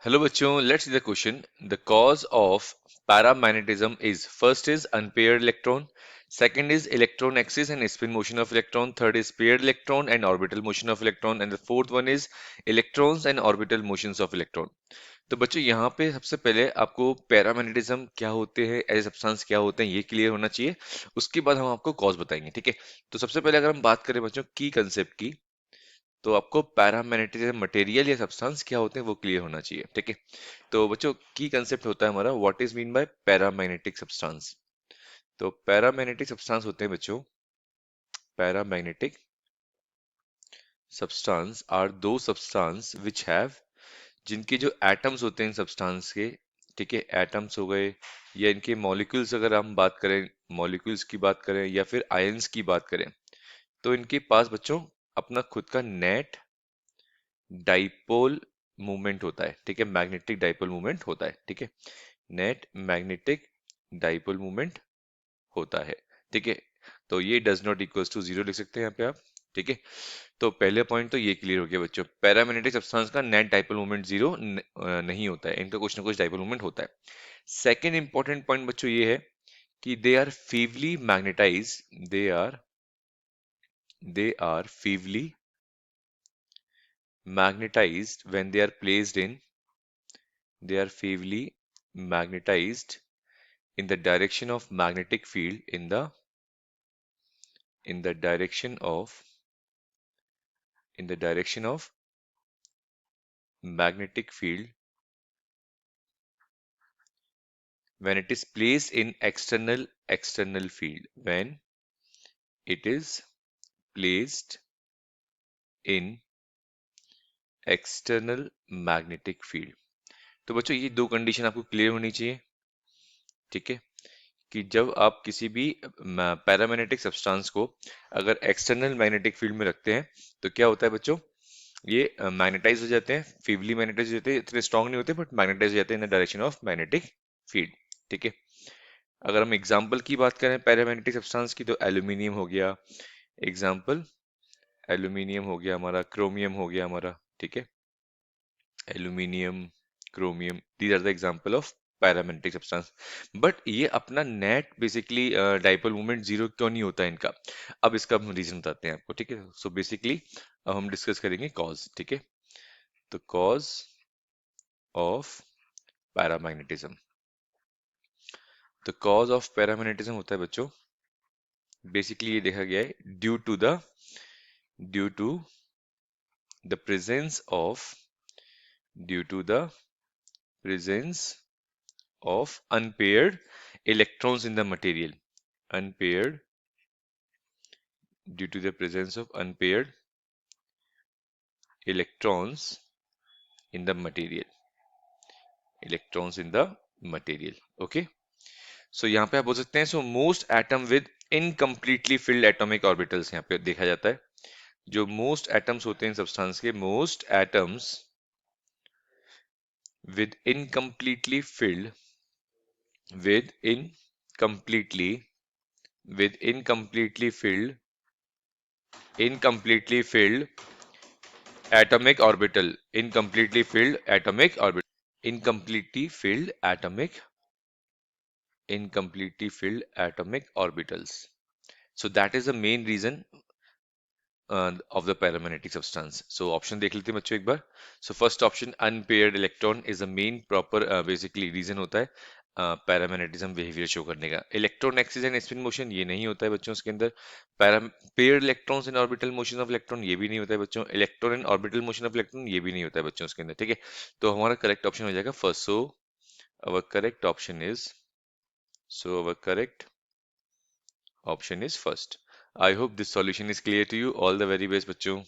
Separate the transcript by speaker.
Speaker 1: Hello बच्चों, let's see the question. The cause of paramagnetism is first is unpaired electron, second is electron axis and spin motion of electron, third is paired electron and orbital motion of electron, and the fourth one is electrons and orbital motions of electron. तो बच्चों यहाँ पे सबसे पहले आपको paramagnetism क्या होते हैं, एज सब्सटेंस क्या होते हैं, ये क्लियर होना चाहिए। उसके बाद हम आपको कॉज बताएंगे, ठीक है। तो सबसे पहले अगर हम बात करें बच्चों की कंसेप्ट की, तो आपको पैरामैग्नेटिज्म मटेरियल या सब्सटेंस क्या होते हैं वो क्लियर होना चाहिए, ठीक है। तो बच्चों की कंसेप्ट होता है हमारा what is mean by paramagnetic substance. तो पैरामैग्नेटिक सब्सटेंस होते हैं बच्चों, पैरामैग्नेटिक सब्सटेंस आर दो सब्सटेंस विच हैव, जिनके जो एटम्स होते हैं सब्सटेंस के, ठीक है, एटम्स हो गए या इनके मॉलिक्यूल्स, अगर हम बात करें मॉलिक्यूल्स की बात करें या फिर आयंस की बात करें, तो इनके पास बच्चों अपना खुद का नेट डाइपोल मूवमेंट होता है, ठीक है, मैग्नेटिक डाइपोल मूवमेंट होता है, ठीक है, नेट मैग्नेटिक डाइपोल मूवमेंट होता है, ठीक है। तो ये does not equals to zero लिख सकते हैं यहाँ पे आप, ठीक है। तो पहले पॉइंट तो ये क्लियर हो गया बच्चों, पैरामैग्नेटिक सब्सटेंस का नेट डाइपोल मूवमेंट जीरो नहीं होता है, इनका कुछ ना कुछ डाइपोल मूवमेंट होता है। सेकेंड इंपॉर्टेंट पॉइंट बच्चों ये है कि they are feebly magnetized when they are feebly magnetized in the direction of magnetic field in the direction of in the direction of magnetic field when it is placed in external field, when it is placed in external magnetic field। तो बच्चों ये दो condition आपको clear होनी चाहिए, ठीक है, कि जब आप किसी भी पैरामैग्नेटिक सब्सटेंस को अगर एक्सटर्नल मैग्नेटिक फील्ड में रखते हैं, तो क्या होता है बच्चों, ये मैग्नेटाइज हो जाते हैं, फीवली मैग्नेटाइज हो जाते हैं, इतने स्ट्रांग नहीं होते बट मैग्नेटाइज हो जाते हैं in the direction of magnetic field, ठीक है। अगर हम एग्जांपल की बात करें पैरामैग्नेटिक सब्सटेंस की, तो एल्यूमिनियम हो गया एग्जांपल, एल्यूमिनियम हो गया हमारा, क्रोमियम हो गया हमारा, ठीक है, aluminium, chromium, these are the example of paramagnetic substance. But ये अपना net basically dipole moment zero क्यों नहीं होता है इनका, अब इसका हम रीजन बताते हैं आपको, ठीक है। सो बेसिकली अब हम डिस्कस करेंगे कॉज, ठीक है। तो कॉज ऑफ पैरामैग्नेटिज्म, तो कॉज ऑफ पैरामैग्नेटिज्म होता है बच्चों, बेसिकली ये देखा गया है due to the presence of due to the presence of unpaired electrons in the material, unpaired due to the presence of unpaired electrons in the material, electrons in the material, okay। so यहाँ पे आप बोल सकते हैं, so most atom with incompletely filled atomic orbitals यहाँ पे देखा जाता है, जो most atoms होते हैं सब्सटेंस के, most atoms with incompletely filled with incompletely with incompletely filled atomic orbital, incompletely filled atomic orbitals. So that is the main reason of the paramagnetic substance. So option देख लेते हैं बच्चों एक बार। So first option unpaired electron is the main proper basically reason होता है paramagnetism behaviour show करने का। Electron axis and spin motion ये नहीं होता है बच्चों इसके अंदर। Paired electrons in orbital motion of electron ये भी नहीं होता है बच्चों। Electron in orbital motion of electron ये भी नहीं होता है बच्चों इसके अंदर, ठीक है। तो हमारा करेक्ट ऑप्शन हो जाएगा first. So our correct option is so our correct option is first. I hope this solution is clear to you. All the very best बच्चों।